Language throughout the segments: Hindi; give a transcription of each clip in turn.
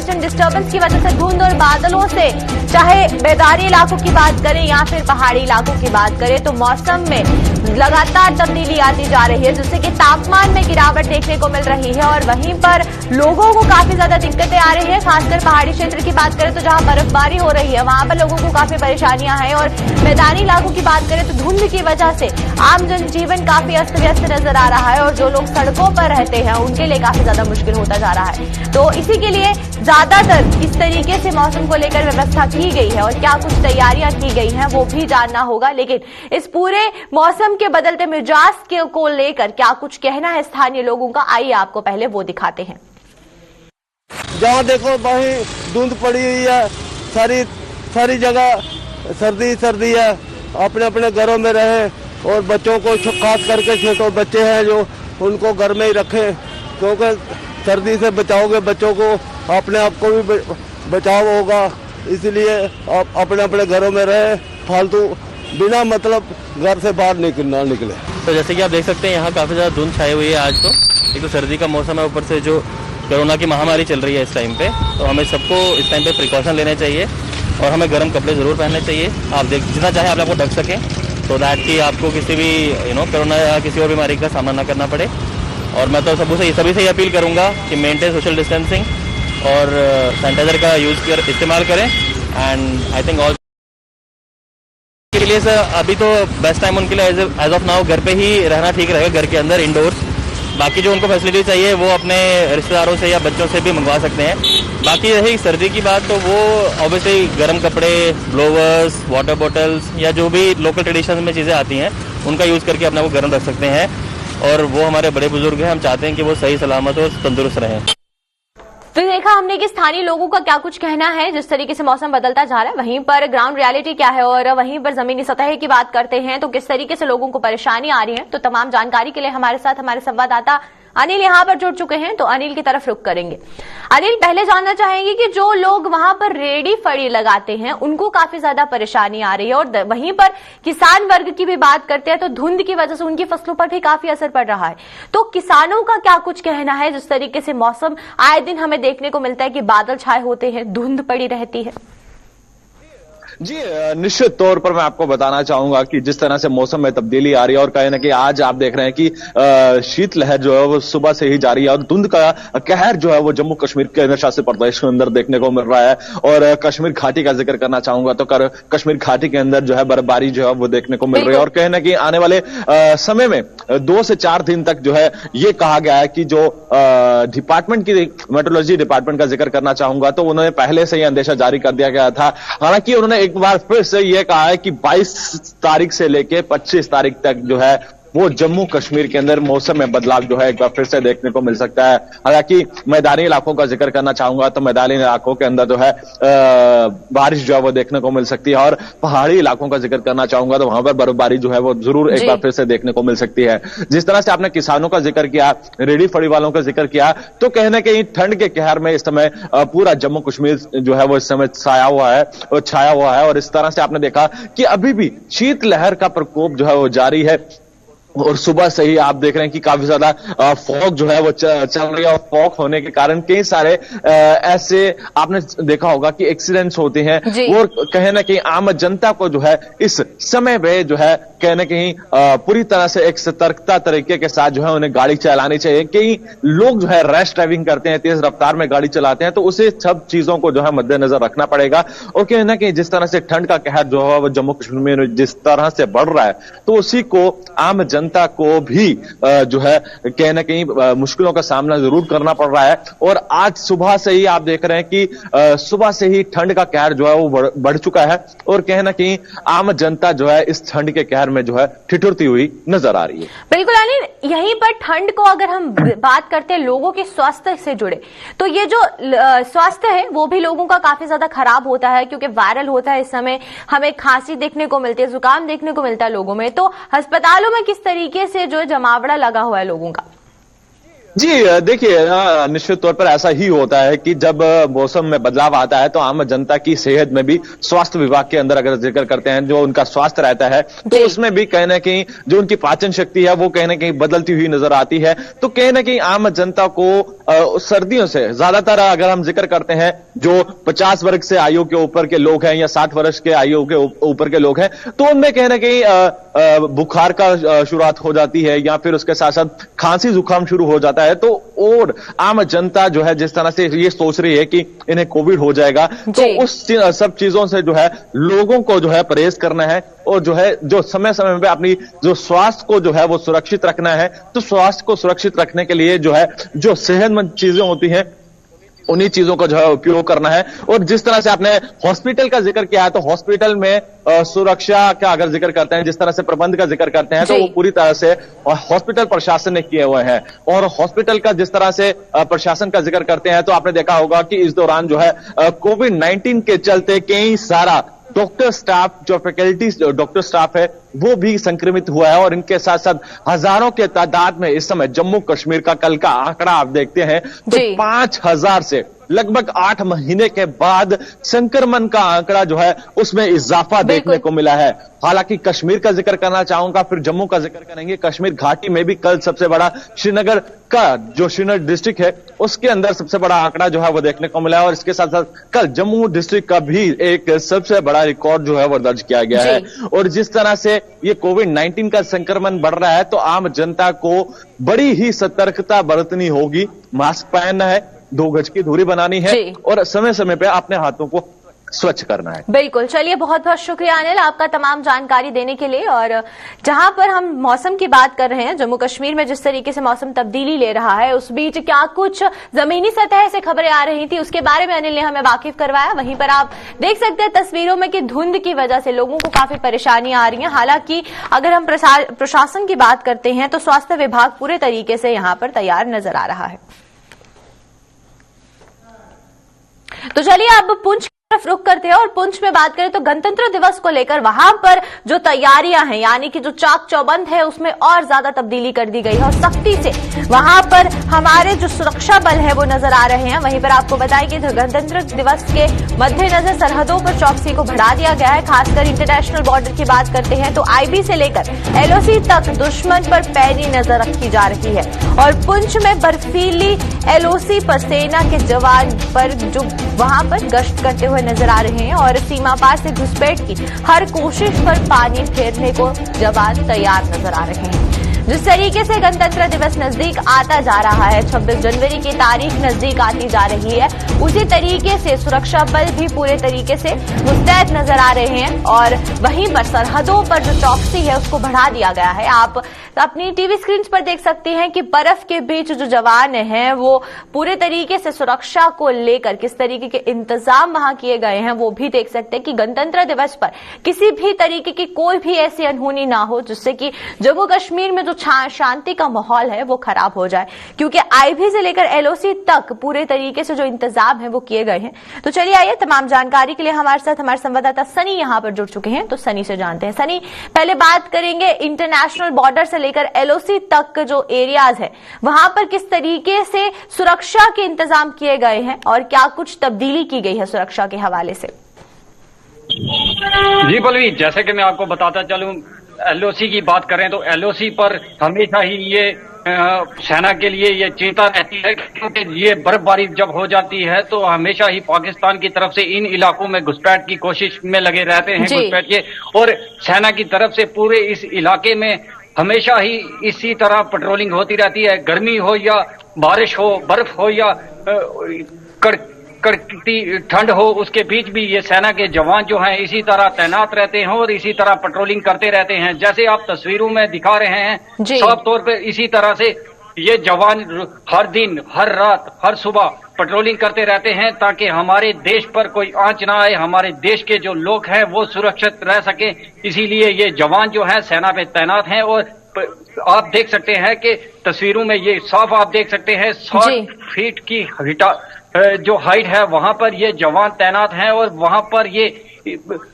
वेस्टर्न डिस्टर्बेंस की वजह से धुंध और बादलों से, चाहे मैदानी इलाकों की बात करें या फिर पहाड़ी इलाकों की बात करें, तो मौसम में लगातार तब्दीली आती जा रही है, जिससे कि तापमान में गिरावट देखने को मिल रही है और वहीं पर लोगों को काफी ज्यादा दिक्कतें आ रही है। खासकर पहाड़ी क्षेत्र की बात करें तो जहां बर्फबारी हो रही है वहां पर लोगों को काफी परेशानियां हैं और मैदानी इलाकों की बात करें तो धुंध की वजह से आम जनजीवन काफी अस्त व्यस्त नजर आ रहा है और जो लोग सड़कों पर रहते हैं उनके लिए काफी ज्यादा मुश्किल होता जा रहा है। तो इसी के लिए ज्यादातर किस तरीके से मौसम को लेकर व्यवस्था की गई है और क्या कुछ तैयारियां की गई हैं वो भी जानना होगा, लेकिन इस पूरे मौसम के बदलते मिजाज को लेकर क्या कुछ कहना है स्थानीय लोगों का, आइए आपको पहले वो दिखाते हैं। जहाँ देखो वहीं धुंध पड़ी हुई है, सारी जगह सर्दी है। अपने अपने घरों में रहे और बच्चों को खास करके छोटे बच्चे हैं जो उनको घर में ही रखें, क्योंकि सर्दी से बचाओगे बच्चों को, अपने आप को भी बचाव होगा। इसलिए आप अपने अपने घरों में रहे, फालतू बिना मतलब घर से बाहर ना निकले। तो जैसे कि आप देख सकते हैं यहाँ काफी ज्यादा धुंध छाई हुई है आज। तो एक तो सर्दी का मौसम है, ऊपर से जो कोरोना की महामारी चल रही है इस टाइम पे, तो हमें सबको इस टाइम पे प्रिकॉशन लेने चाहिए और हमें गर्म कपड़े जरूर पहनने चाहिए। आप जितना चाहे आप आपको ढक सकें, तो दैट कि आपको किसी भी कोरोना या किसी और बीमारी का सामना न करना पड़े। और मैं तो सभी से अपील करूंगा कि मेंटेन सोशल डिस्टेंसिंग और सैनिटाइजर का इस्तेमाल करें। एंड आई थिंक ऑल के लिए सर अभी तो बेस्ट टाइम उनके लिए एज ऑफ नाउ घर पे ही रहना ठीक रहेगा, घर के अंदर इंडोर्स। बाकी जो उनको फैसिलिटी चाहिए वो अपने रिश्तेदारों से या बच्चों से भी मंगवा सकते हैं। बाकी रही सर्दी की बात, तो वो ऑब्वियसली गर्म कपड़े, ब्लोवर्स, वाटर बॉटल्स या जो भी लोकल ट्रेडिशन में चीज़ें आती हैं उनका यूज़ करके अपने को गर्म रख सकते हैं। और वो हमारे बड़े बुजुर्ग हैं, हम चाहते हैं कि वो सही सलामत और तंदुरुस्त रहें। तो देखा हमने कि स्थानीय लोगों का क्या कुछ कहना है जिस तरीके से मौसम बदलता जा रहा है, वहीं पर ग्राउंड रियलिटी क्या है और वहीं पर जमीनी सतह की बात करते हैं तो किस तरीके से लोगों को परेशानी आ रही है। तो तमाम जानकारी के लिए हमारे साथ हमारे संवाददाता अनिल यहां पर जुड़ चुके हैं, तो अनिल की तरफ रुख करेंगे। अनिल, पहले जानना चाहेंगे कि जो लोग वहां पर रेडी फड़ी लगाते हैं उनको काफी ज्यादा परेशानी आ रही है और वहीं पर किसान वर्ग की भी बात करते हैं तो धुंध की वजह से उनकी फसलों पर भी काफी असर पड़ रहा है। तो किसानों का क्या कुछ कहना है जिस तरीके से मौसम आए दिन हमें देखने को मिलता है कि बादल छाए होते हैं, धुंध पड़ी रहती है? जी निश्चित तौर पर मैं आपको बताना चाहूंगा कि जिस तरह से मौसम में तब्दीली आ रही है और कहीं ना कहीं आज आप देख रहे हैं कि शीतलहर जो है वो सुबह से ही जारी है और धुंध का कहर जो है वो जम्मू कश्मीर के केंद्र शासित प्रदेश के अंदर देखने को मिल रहा है। और कश्मीर घाटी का जिक्र करना चाहूंगा तो कश्मीर घाटी के अंदर जो है बर्फबारी जो है वो देखने को मिल रही है और कहीं ना कहीं आने वाले समय में 2 से 4 दिन तक जो है ये कहा गया है कि जो डिपार्टमेंट की मेट्रोलॉजी डिपार्टमेंट का जिक्र करना चाहूंगा तो उन्होंने पहले से ही अंदेशा जारी कर दिया गया था। हालांकि उन्होंने एक बार फिर से यह कहा है कि 22 तारीख से लेकर 25 तारीख तक जो है वो जम्मू कश्मीर के अंदर मौसम में बदलाव जो है एक बार फिर से देखने को मिल सकता है। हालांकि मैदानी इलाकों का जिक्र करना चाहूंगा तो मैदानी इलाकों के अंदर जो है बारिश जो है वो देखने को मिल सकती है और पहाड़ी इलाकों का जिक्र करना चाहूंगा तो वहां पर बर्फबारी जो है वो जरूर एक बार फिर से देखने को मिल सकती है। जिस तरह से आपने किसानों का जिक्र किया, रेडी फड़ी वालों का जिक्र किया, तो कहीं ना कहीं ठंड के कहर में इस समय पूरा जम्मू कश्मीर जो है वो इस समय छाया हुआ है और इस तरह से आपने देखा कि अभी भी शीतलहर का प्रकोप जो है वो जारी है। और सुबह से ही आप देख रहे हैं कि काफी ज्यादा फॉग जो है वो चल रही है और फॉग होने के कारण कई सारे ऐसे आपने देखा होगा कि एक्सीडेंट्स होते हैं और कहीं ना कहीं आम जनता को जो है इस समय पे जो है कहीं ना कहीं पूरी तरह से एक सतर्कता तरीके के साथ जो है उन्हें गाड़ी चलानी चाहिए। कई लोग जो है रैश ड्राइविंग करते हैं, तेज रफ्तार में गाड़ी चलाते हैं, तो उसे सब चीजों को जो है मद्देनजर रखना पड़ेगा। और कहीं ना कहीं जिस तरह से ठंड का कहर जो है वो जम्मू कश्मीर में जिस तरह से बढ़ रहा है तो उसी को आम जनता को भी जो है कहीं ना कहीं मुश्किलों का सामना जरूर करना पड़ रहा है। और आज सुबह से ही आप देख रहे हैं कि सुबह से ही ठंड का कहर जो है वो बढ़ चुका है और कहीं ना कहीं आम जनता जो है इस ठंड के कहर में जो है ठिठुरती हुई नजर आ रही है। बिल्कुल अनिल, यहीं पर ठंड को अगर हम बात करते हैं लोगों के स्वास्थ्य से जुड़े, तो ये जो स्वास्थ्य है वो भी लोगों का काफी ज्यादा खराब होता है क्योंकि वायरल होता है। इस समय हमें खांसी देखने को मिलती है, जुकाम देखने को मिलता है लोगों में। तो अस्पतालों में किस तरीके से जो जमावड़ा लगा हुआ है लोगों का? जी देखिए, निश्चित तौर पर ऐसा ही होता है कि जब मौसम में बदलाव आता है तो आम जनता की सेहत में भी स्वास्थ्य विभाग के अंदर अगर जिक्र करते हैं, जो उनका स्वास्थ्य रहता है तो उसमें भी कहीं ना कहीं जो उनकी पाचन शक्ति है वो कहीं ना कहीं बदलती हुई नजर आती है। तो कहीं ना कहीं आम जनता को सर्दियों से ज्यादातर अगर हम जिक्र करते हैं, जो 50 वर्ष से आयु के ऊपर के लोग हैं या 60 वर्ष के आयु के ऊपर के लोग हैं, तो उनमें कहीं ना कहीं बुखार का शुरुआत हो जाती है या फिर उसके साथ साथ खांसी जुकाम शुरू हो जाता है। तो और आम जनता जो है जिस तरह से ये सोच रही है कि इन्हें कोविड हो जाएगा, तो उस सब चीजों से जो है लोगों को जो है परहेज करना है और जो है जो समय समय पे अपनी जो स्वास्थ्य को जो है वो सुरक्षित रखना है। तो स्वास्थ्य को सुरक्षित रखने के लिए जो है जो सेहतमंद चीजें होती हैं उन्हीं चीजों का जो है उपयोग करना है। और जिस तरह से आपने हॉस्पिटल का जिक्र किया है, तो हॉस्पिटल में सुरक्षा का अगर जिक्र करते हैं, जिस तरह से प्रबंध का जिक्र करते हैं, तो वो पूरी तरह से हॉस्पिटल प्रशासन ने किए हुए हैं। और हॉस्पिटल का जिस तरह से प्रशासन का जिक्र करते हैं, तो आपने देखा होगा कि इस दौरान जो है कोविड-19 के चलते कई सारा डॉक्टर स्टाफ, जो फैकल्टी डॉक्टर स्टाफ है, वो भी संक्रमित हुआ है। और इनके साथ साथ हजारों के तादाद में इस समय जम्मू कश्मीर का कल का आंकड़ा आप देखते हैं तो 5000 से लगभग 8 महीने के बाद संक्रमण का आंकड़ा जो है उसमें इजाफा देखने को मिला है। हालांकि कश्मीर का जिक्र करना चाहूंगा, फिर जम्मू का जिक्र करेंगे। कश्मीर घाटी में भी कल सबसे बड़ा श्रीनगर का जो श्रीनगर डिस्ट्रिक्ट है उसके अंदर सबसे बड़ा आंकड़ा जो है वो देखने को मिला है। और इसके साथ साथ कल जम्मू डिस्ट्रिक्ट का भी एक सबसे बड़ा रिकॉर्ड जो है वो दर्ज किया गया है। और जिस तरह से ये कोविड-19 का संक्रमण बढ़ रहा है, तो आम जनता को बड़ी ही सतर्कता बरतनी होगी। मास्क पहनना है, 2 गज की दूरी बनानी है और समय समय पे अपने हाथों को स्वच्छ करना है। बिल्कुल, चलिए बहुत बहुत शुक्रिया अनिल आपका तमाम जानकारी देने के लिए। और जहां पर हम मौसम की बात कर रहे हैं, जम्मू कश्मीर में जिस तरीके से मौसम तब्दीली ले रहा है, उस बीच क्या कुछ जमीनी सतह से खबरें आ रही थी, उसके बारे में अनिल ने हमें वाकिफ करवाया। वहीं पर आप देख सकते हैं तस्वीरों में कि धुंध की वजह से लोगों को काफी परेशानियां आ रही हैं। हालांकि अगर हम प्रशासन की बात करते हैं तो स्वास्थ्य विभाग पूरे तरीके से यहां पर तैयार नजर आ रहा है। तो चलिए अब पुंछ तरफ रुख करते हैं और पुंछ में बात करें तो गणतंत्र दिवस को लेकर वहां पर जो तैयारियां हैं, यानी कि जो चाक चौबंद है उसमें और ज्यादा तब्दीली कर दी गई है और सख्ती से वहां पर हमारे जो सुरक्षा बल है वो नजर आ रहे हैं। वहीं पर आपको बताएं कि गणतंत्र दिवस के मद्देनजर सरहदों पर चौकसी को बढ़ा दिया गया है। खासकर इंटरनेशनल बॉर्डर की बात करते हैं तो आईबी से लेकर एलओसी तक दुश्मन पर पैनी नजर रखी जा रही है। और पुंछ में बर्फीली एलओसी पर सेना के जवान पर जो वहां पर गश्त करते हुए नजर आ रहे हैं और सीमा पार से घुसपैठ की हर कोशिश पर पानी फेरने को जवान तैयार नजर आ रहे हैं। जिस तरीके से गणतंत्र दिवस नजदीक आता जा रहा है, 26 जनवरी की तारीख नजदीक आती जा रही है, उसी तरीके से सुरक्षा बल भी पूरे तरीके से मुस्तैद नजर आ रहे हैं। और वहीं पर सरहदों पर जो चौकसी है उसको बढ़ा दिया गया है। आप अपनी टीवी स्क्रीन पर देख सकते हैं कि बर्फ के बीच जो जवान हैं वो पूरे तरीके से सुरक्षा को लेकर किस तरीके के इंतजाम वहां किए गए हैं वो भी देख सकते हैं कि गणतंत्र दिवस पर किसी भी तरीके की कोई भी ऐसी अनहोनी ना हो जिससे कि जम्मू कश्मीर में जो शांति का माहौल है वो खराब हो जाए, क्योंकि आईबी से लेकर एलओसी तक पूरे तरीके से जो इंतजाम है वो किए गए हैं। तो चलिए आइए तमाम जानकारी के लिए हमारे साथ हमारे संवाददाता सनी यहां पर जुड़ चुके हैं, तो सनी से जानते हैं। सनी, पहले बात करेंगे इंटरनेशनल बॉर्डर से लेकर एलओसी तक जो एरियाज है वहां पर किस तरीके से सुरक्षा के इंतजाम किए गए हैं और क्या कुछ तब्दीली की गई है सुरक्षा के हवाले से? जी पल्लवी, जैसे कि मैं आपको बताता चलूं, एलओसी की बात करें तो एलओसी पर हमेशा ही ये सेना के लिए ये चिंता रहती है, क्योंकि ये बर्फबारी जब हो जाती है तो हमेशा ही पाकिस्तान की तरफ से इन इलाकों में घुसपैठ की कोशिश में लगे रहते हैं घुसपैठ के, और सेना की तरफ से पूरे इस इलाके में हमेशा ही इसी तरह पेट्रोलिंग होती रहती है। गर्मी हो या बारिश हो, बर्फ हो या कड़कती ठंड हो, उसके बीच भी ये सेना के जवान जो हैं इसी तरह तैनात रहते हैं और इसी तरह पेट्रोलिंग करते रहते हैं। जैसे आप तस्वीरों में दिखा रहे हैं, साफ तौर पे इसी तरह से ये जवान हर दिन, हर रात, हर सुबह पेट्रोलिंग करते रहते हैं ताकि हमारे देश पर कोई आंच ना आए, हमारे देश के जो लोग हैं वो सुरक्षित रह सके। इसीलिए ये जवान जो है सेना पे तैनात हैं। और आप देख सकते हैं कि तस्वीरों में ये साफ आप देख सकते हैं 60 फीट की जो हाइट है वहां पर ये जवान तैनात हैं और वहां पर ये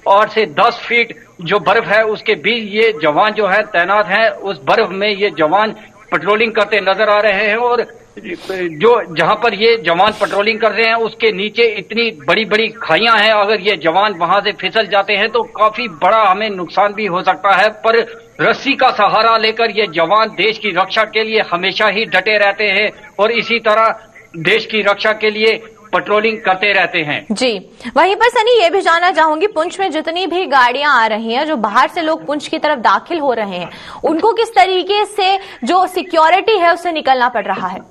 8 से 10 फीट जो बर्फ है उसके बीच ये जवान जो है तैनात हैं। उस बर्फ में ये जवान पेट्रोलिंग करते नजर आ रहे हैं और जो जहां पर ये जवान पेट्रोलिंग कर रहे हैं उसके नीचे इतनी बड़ी बड़ी खाइयां हैं, अगर ये जवान वहां से फिसल जाते हैं तो काफी बड़ा हमें नुकसान भी हो सकता है। पर रस्सी का सहारा लेकर ये जवान देश की रक्षा के लिए हमेशा ही डटे रहते हैं और इसी तरह देश की रक्षा के लिए पेट्रोलिंग करते रहते हैं। जी, वहीं पर सनी ये भी जानना चाहूंगी, पुंछ में जितनी भी गाड़ियां आ रही हैं, जो बाहर से लोग पुंछ की तरफ दाखिल हो रहे हैं, उनको किस तरीके से जो सिक्योरिटी है उससे निकलना पड़ रहा है?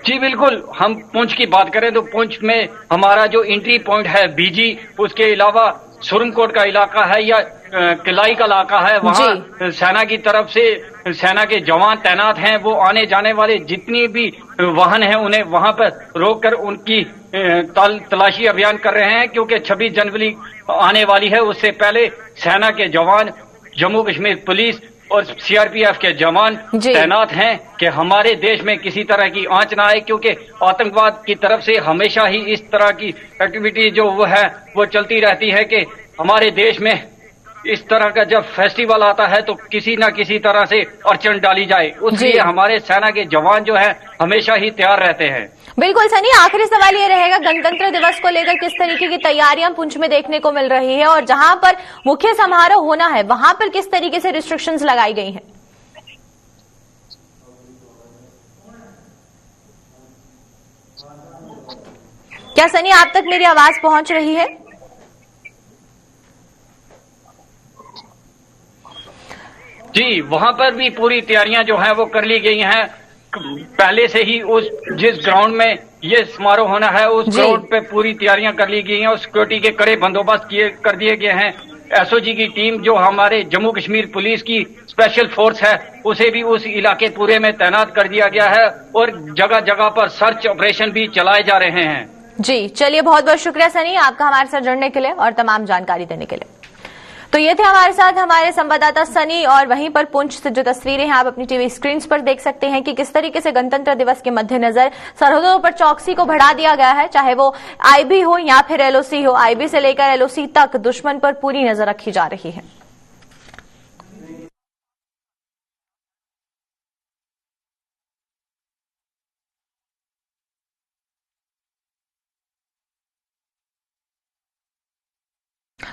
जी बिल्कुल, हम पुंछ की बात करें तो पुंछ में हमारा जो एंट्री पॉइंट है बीजी, उसके अलावा सुरनकोट का इलाका है या किलाई का इलाका है, वहाँ सेना की तरफ से सेना के जवान तैनात हैं। वो आने जाने वाले जितनी भी वाहन हैं उन्हें वहां पर रोककर उनकी तलाशी अभियान कर रहे हैं, क्योंकि 26 जनवरी आने वाली है। उससे पहले सेना के जवान, जम्मू कश्मीर पुलिस और सीआरपीएफ के जवान तैनात हैं कि हमारे देश में किसी तरह की आंच ना आए, क्योंकि आतंकवाद की तरफ से हमेशा ही इस तरह की एक्टिविटी जो वो है वो चलती रहती है कि हमारे देश में इस तरह का जब फेस्टिवल आता है तो किसी न किसी तरह से अड़चन डाली जाए। उसलिए हमारे सेना के जवान जो है हमेशा ही तैयार रहते हैं। बिल्कुल सनी, आखिरी सवाल ये रहेगा, गणतंत्र दिवस को लेकर किस तरीके की तैयारियां पुंछ में देखने को मिल रही है और जहां पर मुख्य समारोह होना है वहां पर किस तरीके से रिस्ट्रिक्शंस लगाई गई हैं? क्या सनी आप तक मेरी आवाज पहुंच रही है? जी, वहां पर भी पूरी तैयारियां जो हैं वो कर ली गई हैं। पहले से ही उस जिस ग्राउंड में ये समारोह होना है उस ग्राउंड पे पूरी तैयारियां कर ली गई हैं और सिक्योरिटी के कड़े बंदोबस्त कर दिए गए हैं। एसओजी की टीम जो हमारे जम्मू कश्मीर पुलिस की स्पेशल फोर्स है उसे भी उस इलाके पूरे में तैनात कर दिया गया है और जगह जगह पर सर्च ऑपरेशन भी चलाए जा रहे हैं। जी, चलिए बहुत बहुत शुक्रिया सनी आपका हमारे साथ जुड़ने के लिए और तमाम जानकारी देने के लिए। तो ये थे हमारे साथ हमारे संवाददाता सनी, और वहीं पर पुंछ से जो तस्वीरें हैं आप अपनी टीवी स्क्रीन पर देख सकते हैं कि किस तरीके से गणतंत्र दिवस के मद्देनजर सरहदों पर चौकसी को बढ़ा दिया गया है, चाहे वो आईबी हो या फिर एलओसी हो। आईबी से लेकर एलओसी तक दुश्मन पर पूरी नजर रखी जा रही है।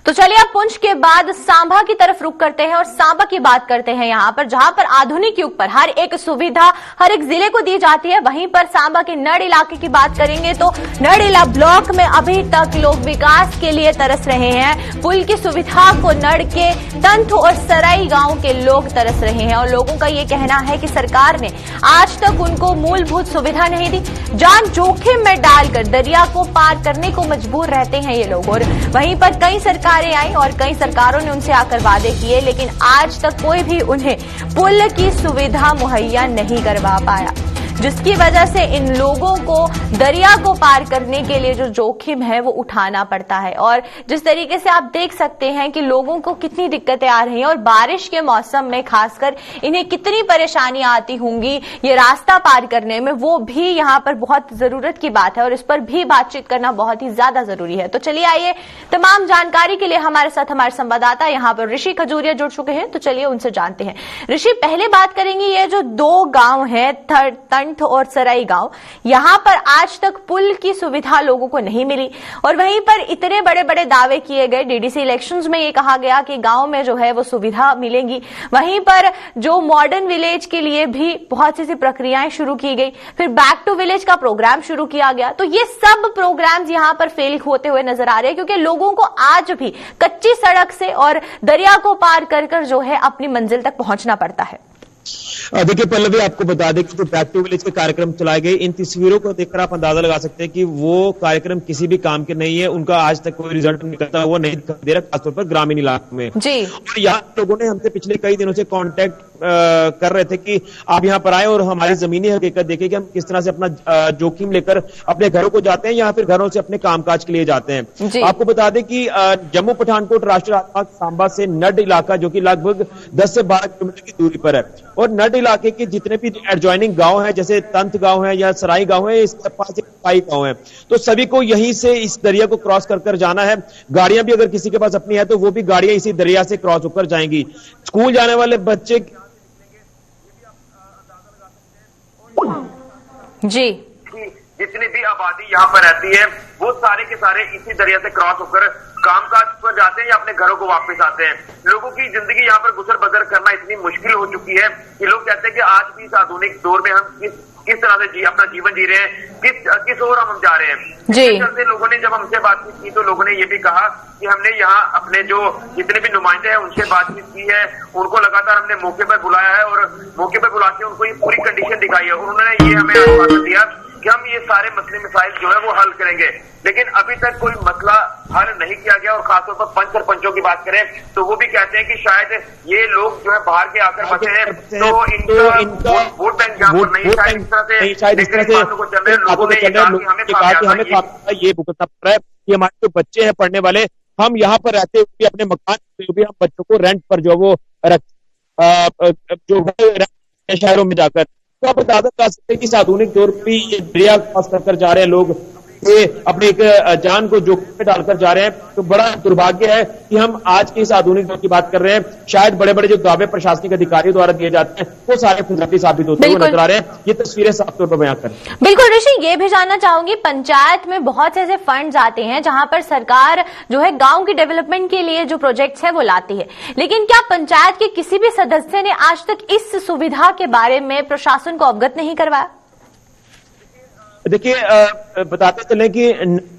तो चलिए अब पुंछ के बाद सांबा की तरफ रुख करते हैं और सांबा की बात करते हैं यहां पर, जहां पर आधुनिक युग पर हर एक सुविधा हर एक जिले को दी जाती है। वहीं पर सांबा के नड़ इलाके की बात करेंगे तो नड़ ब्लॉक में अभी तक लोग विकास के लिए तरस रहे हैं। पुल की सुविधा को नड़ के तंथ और सराई गांव के लोग तरस रहे हैं और लोगों का ये कहना है कि सरकार ने आज तक उनको मूलभूत सुविधा नहीं दी। जान जोखिम में डालकर दरिया को पार करने को मजबूर रहते हैं ये लोग। और वहीं पर कई सरकारें आई और कई सरकारों ने उनसे आकर वादे किए, लेकिन आज तक कोई भी उन्हें पुल की सुविधा मुहैया नहीं करवा पाया, जिसकी वजह से इन लोगों को दरिया को पार करने के लिए जो जोखिम है वो उठाना पड़ता है। और जिस तरीके से आप देख सकते हैं कि लोगों को कितनी दिक्कतें आ रही हैं और बारिश के मौसम में खासकर इन्हें कितनी परेशानियां आती होंगी ये रास्ता पार करने में, वो भी यहाँ पर बहुत जरूरत की बात है और इस पर भी बातचीत करना बहुत ही ज्यादा जरूरी है। तो चलिए आइए, तमाम जानकारी के लिए हमारे साथ हमारे संवाददाता यहाँ पर ऋषि खजूरिया जुड़ चुके हैं, तो चलिए उनसे जानते हैं। ऋषि, पहले बात करेंगे ये जो दो गांव है तंठ और सराई गांव, यहां पर आज तक पुल की सुविधा लोगों को नहीं मिली और वहीं पर इतने बड़े बड़े दावे किए गए। डीडीसी इलेक्शंस में ये कहा गया कि गांव में जो है वो सुविधा मिलेंगी, वहीं पर जो मॉडर्न विलेज के लिए भी बहुत सी प्रक्रियाएं शुरू की गई, फिर बैक टू विलेज का प्रोग्राम शुरू किया गया। तो ये सब प्रोग्राम्स यहां पर फेल होते हुए नजर आ रहे हैं, क्योंकि लोगों को आज भी कच्ची सड़क से और दरिया को पार कर जो है अपनी मंजिल तक पहुंचना पड़ता है। देखिए पल्लवी, आपको बता दें कि जो बैक टू विलेज के कार्यक्रम चलाए गए, इन तस्वीरों को देखकर आप अंदाजा लगा सकते हैं कि वो कार्यक्रम किसी भी काम के नहीं है, उनका आज तक कोई रिजल्ट निकलता हुआ नहीं दिखाई दे रहा, खासतौर पर ग्रामीण इलाकों में जी। और यहाँ लोगों ने हमसे पिछले कई दिनों से कांटेक्ट कर रहे थे कि आप यहाँ पर आए और हमारी जमीनी हकीकत देखें कि हम किस तरह से अपना जोखिम लेकर अपने घरों को जाते हैं या फिर घरों से अपने कामकाज के लिए जाते हैं। आपको बता दें कि जम्मू पठानकोट राष्ट्रीय राजमार्ग सांबा से नड इलाका, जो कि लगभग 10 से 12 किलोमीटर की दूरी पर है, और नड इलाके के जितने भी एडजॉइनिंग गांव हैं, जैसे तंत गांव है या सराई गांव है, इसके पास एक पाई गांव है, तो सभी को यहीं से इस दरिया को क्रॉस कर जाना है। गाड़ियां भी अगर किसी के पास अपनी है तो वो भी गाड़ियां इसी दरिया से क्रॉस होकर जाएंगी। स्कूल जाने वाले बच्चे जी, जितनी भी आबादी यहाँ पर रहती है वो सारे के सारे इसी दरिया से क्रॉस होकर कामकाज पर जाते हैं या अपने घरों को वापस आते हैं। लोगों की जिंदगी यहाँ पर गुजर बसर करना इतनी मुश्किल हो चुकी है कि लोग कहते हैं कि आज भी इस आधुनिक दौर में हम किस तरह से अपना जीवन जी रहे हैं, किस ओर हम जा रहे हैं। जी, चलते लोगों ने जब हमसे बातचीत की तो लोगों ने ये भी कहा कि हमने यहाँ अपने जो जितने भी नुमाइंदे हैं उनसे बातचीत की है, उनको लगातार हमने मौके पर बुलाया है और मौके पर बुला के उनको ये पूरी कंडीशन दिखाई है। उन्होंने ये हमें आश्वासन दिया कि हम ये सारे मसले मसाइल जो है वो हल करेंगे, लेकिन अभी तक कोई मसला हल नहीं किया गया। और खासतौर पर पंच सरपंचों की बात करें तो वो भी कहते हैं कि शायद ये लोग जो है बाहर के आकर बसे हैं तो इनका वोट बैंक यहाँ पर नहीं, शायद इस तरह से बातों को चल रहे हैं। लोगों ने कहा कि हमें ये भुगतना पड़ रहा है कि हमारे जो बच्चे हैं पढ़ने वाले, हम यहाँ पर रहते हुए अपने मकान में भी हम बच्चों को रेंट पर जो वो शहरों में जाकर, तो आप बता सकते हैं कि इस आधुनिक दौर में ये दरिया क्रॉस कर जा रहे हैं लोग, ये अपने एक जान को जोखिम में डालकर जा रहे हैं। तो बड़ा दुर्भाग्य है कि हम आज के इस आधुनिक दौर की बात कर रहे हैं। शायद बड़े बड़े जो दावे प्रशासनिक अधिकारियों द्वारा दिए जाते हैं वो सारे फर्जी साबित होते हुए नजर आ रहे हैं। ये तस्वीरें साफ तौर पर बयां करें। बिल्कुल ऋषि, ये भी जानना चाहूंगी, पंचायत में बहुत से ऐसे फंड्स आते हैं जहां पर सरकार जो है गांव की डेवलपमेंट के लिए जो प्रोजेक्ट्स है वो लाती है, लेकिन क्या पंचायत के किसी भी सदस्य ने आज तक इस सुविधा के बारे में प्रशासन को अवगत नहीं करवाया? देखिए, बताते चले कि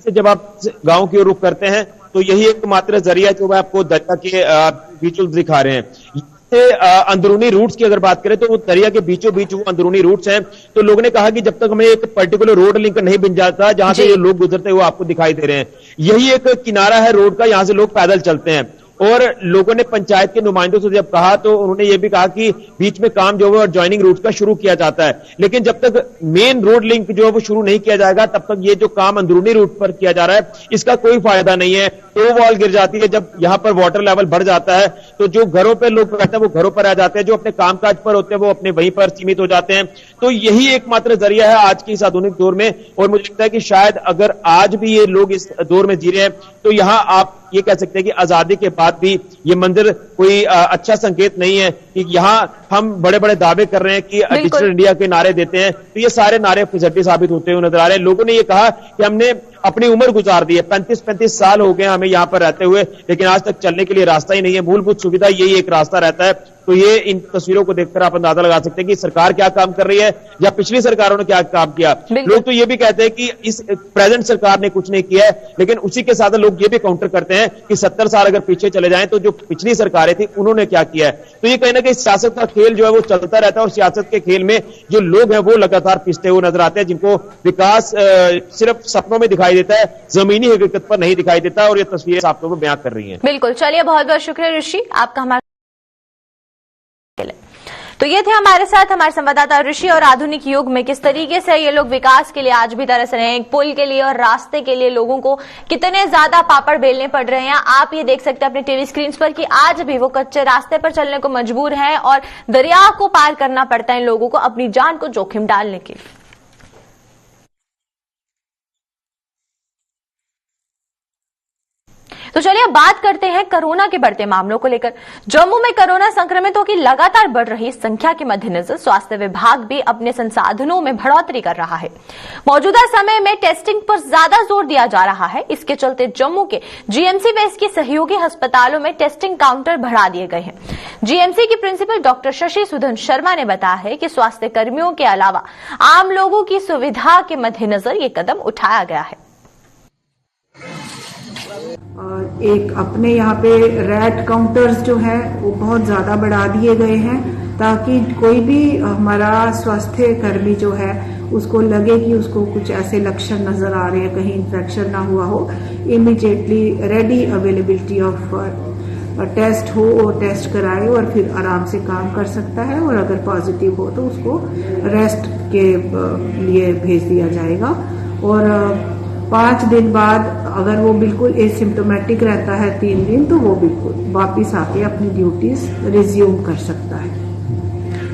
जब आप गांव की ओर रुख करते हैं तो यही एकमात्र जरिया जो है आपको दरिया के बीचों दिखा रहे हैं। अंदरूनी रूट्स की अगर बात करें तो वो दरिया के बीचों बीच वो अंदरूनी रूट्स हैं। तो लोगों ने कहा कि जब तक हमें एक पर्टिकुलर रोड लिंक नहीं बन जाता जहां से ये लोग गुजरते हुए आपको दिखाई दे रहे हैं, यही एक किनारा है रोड का, यहां से लोग पैदल चलते हैं। और लोगों ने पंचायत के नुमाइंदों से जब कहा तो उन्होंने ये भी कहा कि बीच में काम जो है जॉइनिंग रूट का शुरू किया जाता है, लेकिन जब तक मेन रोड लिंक जो है वो शुरू नहीं किया जाएगा तब तक ये जो काम अंदरूनी रूट पर किया जा रहा है इसका कोई फायदा नहीं है। तो वॉल गिर जाती है, जब यहां पर वाटर लेवल बढ़ जाता है तो जो घरों पर लोग रहते हैं वो घरों पर आ जाते हैं, जो अपने कामकाज पर होते हैं वो अपने वहीं पर सीमित हो जाते हैं। तो यही एकमात्र जरिया है आज की इस आधुनिक दौर में। और मुझे लगता है कि शायद अगर आज भी ये लोग इस दौर में जी रहे हैं तो यहां आप ये कह सकते हैं कि आजादी के बाद भी ये मंदिर कोई अच्छा संकेत नहीं है कि यहाँ हम बड़े बड़े दावे कर रहे हैं कि डिजिटल इंडिया के नारे देते हैं, तो ये सारे नारे फुजड्डी साबित होते हुए नजर आ रहे हैं। लोगों ने ये कहा कि हमने अपनी उम्र गुजार दी है, 35 साल हो गए हमें यहाँ पर रहते हुए, लेकिन आज तक चलने के लिए रास्ता ही नहीं है। मूलभूत सुविधा यही एक रास्ता रहता है। तो ये इन तस्वीरों को देखकर आप अंदाजा लगा सकते हैं कि सरकार क्या काम कर रही है या पिछली सरकारों ने क्या काम किया। लोग तो ये भी कहते हैं कि इस प्रेजेंट सरकार ने कुछ नहीं किया है, लेकिन उसी के साथ लोग ये भी काउंटर करते हैं कि 70 साल अगर पीछे चले जाएं तो जो पिछली सरकारें थी उन्होंने क्या किया है। तो ये कहीं ना कहीं सियासत का खेल जो है वो चलता रहता है और सियासत के खेल में जो लोग हैं वो लगातार पिसते हुए नजर आते हैं, जिनको विकास सिर्फ सपनों में दिखाई देता है, जमीनी हकीकत पर नहीं दिखाई देता। और ये तस्वीरें साफ तौर पर बयां कर रही हैं। बिल्कुल, चलिए बहुत बहुत शुक्रिया ऋषि आपका हमारे। तो ये थे हमारे साथ हमारे संवाददाता ऋषि, और आधुनिक युग में किस तरीके से ये लोग विकास के लिए आज भी तरस रहे हैं, एक पुल के लिए और रास्ते के लिए लोगों को कितने ज्यादा पापड़ बेलने पड़ रहे हैं। आप ये देख सकते हैं अपने टीवी स्क्रीन पर कि आज भी वो कच्चे रास्ते पर चलने को मजबूर हैं और दरिया को पार करना पड़ता है इन लोगों को अपनी जान को जोखिम डालने के लिए। तो चलिए अब बात करते हैं कोरोना के बढ़ते मामलों को लेकर। जम्मू में कोरोना संक्रमितों की लगातार बढ़ रही संख्या के मद्देनजर स्वास्थ्य विभाग भी अपने संसाधनों में बढ़ोतरी कर रहा है। मौजूदा समय में टेस्टिंग पर ज्यादा जोर दिया जा रहा है। इसके चलते जम्मू के जीएमसी व इसकी सहयोगी अस्पतालों में टेस्टिंग काउंटर बढ़ा दिए गए हैं। जीएमसी की प्रिंसिपल डॉक्टर शशि सुधन शर्मा ने बताया है कि स्वास्थ्य कर्मियों के अलावा आम लोगों की सुविधा के मद्देनजर ये कदम उठाया गया है। एक अपने यहाँ पे रैट काउंटर्स जो है वो बहुत ज्यादा बढ़ा दिए गए हैं ताकि कोई भी हमारा स्वास्थ्य कर्मी जो है उसको लगे कि उसको कुछ ऐसे लक्षण नजर आ रहे हैं, कहीं इन्फेक्शन ना हुआ हो, immediately ready availability of test हो और टेस्ट कराए और फिर आराम से काम कर सकता है। और अगर पॉजिटिव हो तो उसको रेस्ट के लिए भेज दिया जाएगा। और 5 दिन बाद अगर वो बिल्कुल एसिम्प्टोमेटिक रहता है 3 दिन, तो वो बिल्कुल वापिस आके अपनी ड्यूटीज रिज्यूम कर सकता है।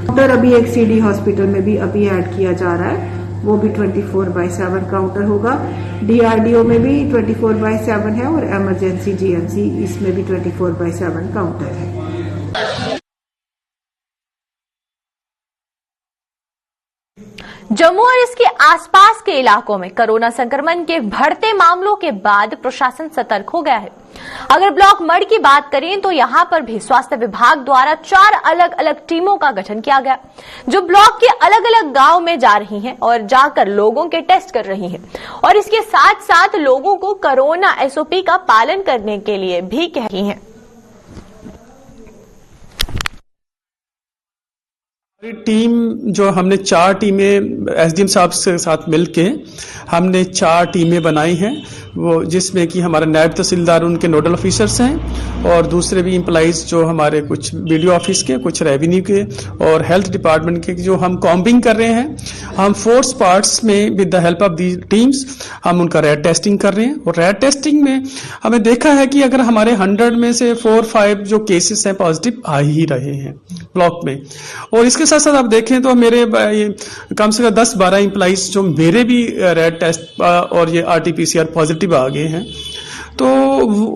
काउंटर अभी एक सीडी हॉस्पिटल में भी अभी ऐड किया जा रहा है, वो भी 24/7 काउंटर होगा। डीआरडीओ में भी 24/7 है और इमरजेंसी जीएमसी इसमें भी 24/7 काउंटर है। जम्मू और इसके आसपास के इलाकों में कोरोना संक्रमण के बढ़ते मामलों के बाद प्रशासन सतर्क हो गया है। अगर ब्लॉक मड़ की बात करें तो यहां पर भी स्वास्थ्य विभाग द्वारा 4 अलग अलग टीमों का गठन किया गया, जो ब्लॉक के अलग अलग गांव में जा रही हैं और जाकर लोगों के टेस्ट कर रही हैं और इसके साथ साथ लोगों को कोरोना SOP का पालन करने के लिए भी कह रही हैं। टीम जो हमने 4 टीमें SDM साहब के साथ मिलके हमने 4 टीमें बनाई हैं, वो जिसमें कि हमारे नायब तहसीलदार उनके नोडल ऑफिसर्स हैं और दूसरे भी एम्प्लॉइज जो हमारे कुछ BDO ऑफिस के, कुछ रेवेन्यू के और हेल्थ डिपार्टमेंट के, जो हम कॉम्बिंग कर रहे हैं। हम 4 स्पॉट्स में with the help of the teams हम उनका रैट टेस्टिंग कर रहे हैं और रैट टेस्टिंग में हमें देखा है कि अगर हमारे 100 में से 4-5 जो केसेस हैं पॉजिटिव आ ही रहे हैं ब्लॉक में। और इसके साथ साथ आप देखें तो मेरे कम से कम 10-12 एम्प्लॉइज जो मेरे भी रैट टेस्ट और ये RT-PCR पॉजिटिव आ गए हैं। तो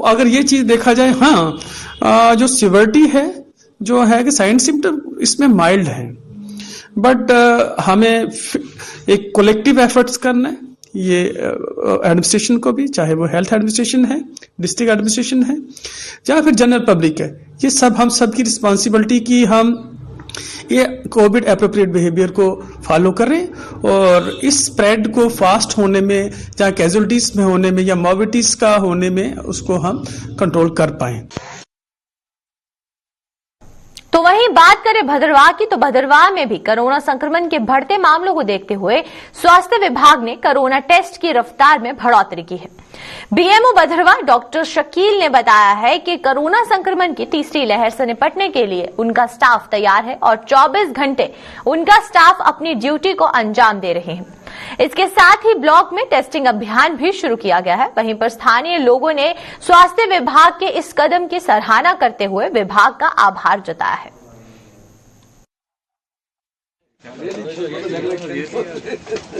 अगर ये चीज देखा जाए, हाँ जो सिवियरिटी है जो है कि साइन सिम्टम इसमें माइल्ड है, बट हमें एक कलेक्टिव एफर्ट्स करना है। ये एडमिनिस्ट्रेशन को भी, चाहे वो हेल्थ एडमिनिस्ट्रेशन है, डिस्ट्रिक्ट एडमिनिस्ट्रेशन है या फिर जनरल पब्लिक है, ये सब हम सबकी रिस्पॉन्सिबिलिटी की हम ये कोविड एप्रोप्रिएट बिहेवियर को फॉलो करें और इस स्प्रेड को फास्ट होने में, चाहे कैजुअलिटीज में होने में या मॉर्बिडिटीज का होने में, उसको हम कंट्रोल कर पाएं। तो वहीं बात करें भद्रवाह की, तो भद्रवाह में भी कोरोना संक्रमण के बढ़ते मामलों को देखते हुए स्वास्थ्य विभाग ने कोरोना टेस्ट की रफ्तार में बढ़ोतरी की है। BMO भद्रवाह डॉक्टर शकील ने बताया है कि कोरोना संक्रमण की तीसरी लहर से निपटने के लिए उनका स्टाफ तैयार है और 24 घंटे उनका स्टाफ अपनी ड्यूटी को अंजाम दे रहे हैं। इसके साथ ही ब्लॉक में टेस्टिंग अभियान भी शुरू किया गया है। वहीं पर स्थानीय लोगों ने स्वास्थ्य विभाग के इस कदम की सराहना करते हुए विभाग का आभार जताया है।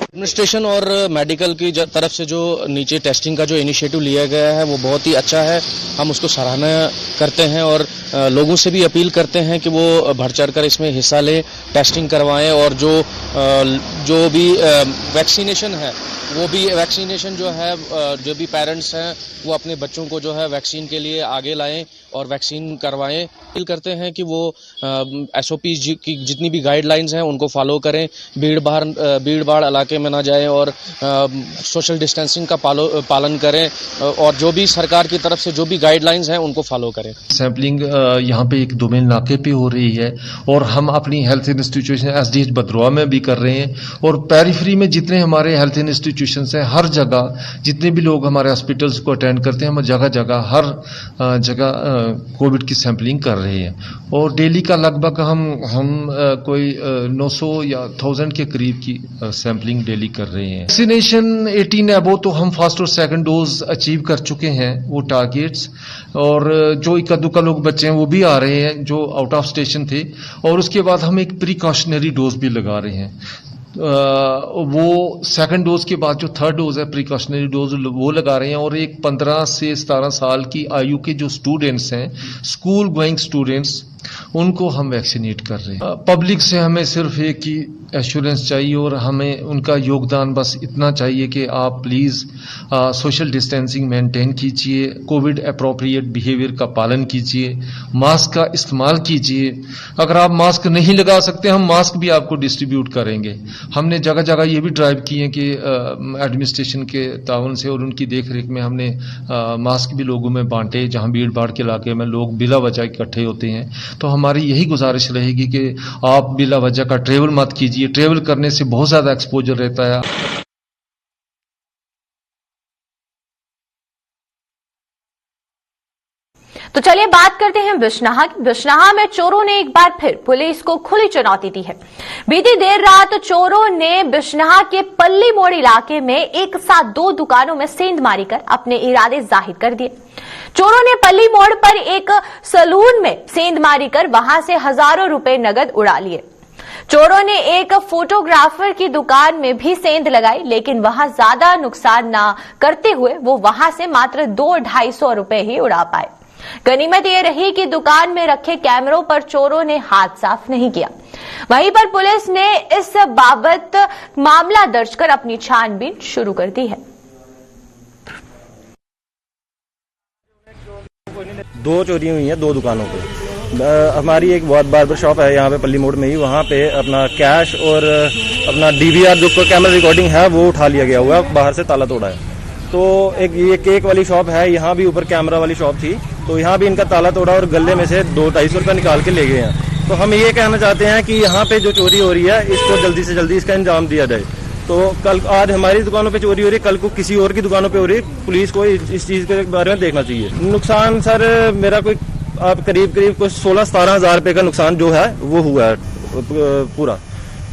एडमिनिस्ट्रेशन और मेडिकल की तरफ से जो नीचे टेस्टिंग का जो इनिशिएटिव लिया गया है वो बहुत ही अच्छा है, हम उसको सराहना करते हैं और लोगों से भी अपील करते हैं कि वो बढ़ चढ़कर इसमें हिस्सा लें, टेस्टिंग करवाएं और जो भी वैक्सीनेशन है वो भी वैक्सीनेशन जो है, जो भी पेरेंट्स हैं वो अपने बच्चों को जो है वैक्सीन के लिए आगे लाएं और वैक्सीन करवाएं। अपील करते हैं कि वो SOP की जितनी भी गाइडलाइंस हैं उनको फॉलो करें, भीड़ भाड़ इलाके में ना जाएं और सोशल डिस्टेंसिंग का पालन करें और जो भी सरकार की तरफ से जो भी गाइडलाइंस हैं उनको फॉलो करें। सैंपलिंग यहाँ पे एक डोमेन नाके पे हो रही है और हम अपनी हेल्थ इंस्टीट्यूशन SDH भद्रवाह में भी कर रहे हैं और पेरिफेरी में जितने हमारे हेल्थ इंस्टीट्यूशन हैं, हर जगह जितने भी लोग हमारे हॉस्पिटल्स को अटेंड करते हैं, हम जगह हर जगह कोविड की सैंपलिंग कर रहे हैं और डेली का लगभग हम कोई 900 या 1000 के करीब की सैंपलिंग डेली कर रहे हैं। वैक्सीनेशन 18 एबो तो हम फर्स्ट और सेकंड डोज अचीव कर चुके हैं वो टारगेट्स, और जो इक्का दुक्का लोग बच्चे हैं वो भी आ रहे हैं जो आउट ऑफ स्टेशन थे, और उसके बाद हम एक प्रिकॉशनरी डोज भी लगा रहे हैं। वो सेकंड डोज के बाद जो थर्ड डोज है प्रिकॉशनरी डोज वो लगा रहे हैं और एक 15 से 17 साल की आयु के जो स्टूडेंट्स हैं, स्कूल गोइंग स्टूडेंट्स, उनको हम वैक्सीनेट कर रहे हैं। पब्लिक से हमें सिर्फ एक ही एश्योरेंस चाहिए और हमें उनका योगदान बस इतना चाहिए कि आप प्लीज सोशल डिस्टेंसिंग मेंटेन कीजिए, कोविड अप्रोप्रिएट बिहेवियर का पालन कीजिए, मास्क का इस्तेमाल कीजिए। अगर आप मास्क नहीं लगा सकते, हम मास्क भी आपको डिस्ट्रीब्यूट करेंगे। हमने जगह जगह ये भी ड्राइव किए कि एडमिनिस्ट्रेशन के ताउन से और उनकी देखरेख में हमने मास्क भी लोगों में बांटे जहां भीड़ भाड़ के इलाके में लोग बिला वजह इकट्ठे होते हैं। तो हमारी यही गुजारिश रहेगी कि आप बिला वजह का ट्रेवल मत कीजिए, ट्रेवल करने से बहुत ज्यादा एक्सपोजर रहता है। तो चलिए बात करते हैं बिशनाहा की। बिशनाहा में चोरों ने एक बार फिर पुलिस को खुली चुनौती दी है। बीती देर रात चोरों ने बिशनाहा के पल्ली मोड़ इलाके में एक साथ 2 दुकानों में सेंधमारी कर अपने इरादे जाहिर कर दिए। चोरों ने पल्ली मोड़ पर एक सैलून में सेंधमारी कर वहां से हजारों रुपए नगद उड़ा लिए। चोरों ने एक फोटोग्राफर की दुकान में भी सेंध लगाई, लेकिन वहां ज्यादा नुकसान न करते हुए वो वहां से मात्र 200-250 रुपए ही उड़ा पाए। गनीमत यह रही कि दुकान में रखे कैमरों पर चोरों ने हाथ साफ नहीं किया। वहीं पर पुलिस ने इस बाबत मामला दर्ज कर अपनी छानबीन शुरू कर दी है। 2 चोरी हुई हैं 2 दुकानों पे। हमारी एक बहुत बार्बर शॉप है यहाँ पे पल्ली मोड़ में ही, वहाँ पे अपना कैश और अपना DVR जो कैमरा रिकॉर्डिंग है वो उठा लिया गया हुआ, बाहर से ताला तोड़ा है। तो एक ये केक वाली शॉप है, यहाँ भी ऊपर कैमरा वाली शॉप थी, तो यहाँ भी इनका ताला तोड़ा और गले में से 200-250 रुपये निकाल के ले गए हैं। तो हम ये कहना चाहते हैं कि यहाँ पे जो चोरी हो रही है इसको जल्दी से जल्दी इसका इंजाम दिया जाए। तो कल आज हमारी दुकानों पे चोरी हो रही है, कल को किसी और की दुकानों पे हो रही है, पुलिस को इस चीज के बारे में देखना चाहिए। नुकसान सर मेरा कोई आप करीब कुछ 16-17 हज़ार रुपये का नुकसान जो है वो हुआ है पूरा,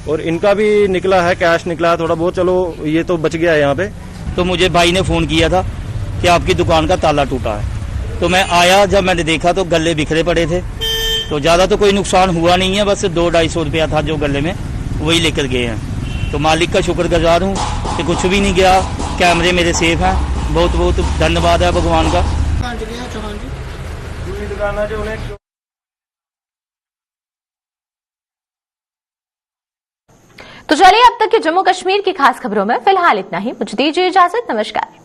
और इनका भी निकला है, कैश निकला है थोड़ा बहुत, चलो ये तो बच गया है यहाँ पे। तो मुझे भाई ने फोन किया था कि आपकी दुकान का ताला टूटा है, तो मैं आया, जब मैंने देखा तो गले बिखरे पड़े थे, तो ज्यादा तो कोई नुकसान हुआ नहीं है, बस 200-250 रुपया था जो गले में, वही लेकर गए हैं। तो मालिक का शुक्रगुजार हूँ कि कुछ भी नहीं गया, कैमरे मेरे सेफ हैं, बहुत बहुत धन्यवाद है भगवान का। तो चलिए अब तक के जम्मू कश्मीर की खास खबरों में फिलहाल इतना ही। मुझे दीजिए इजाजत, नमस्कार।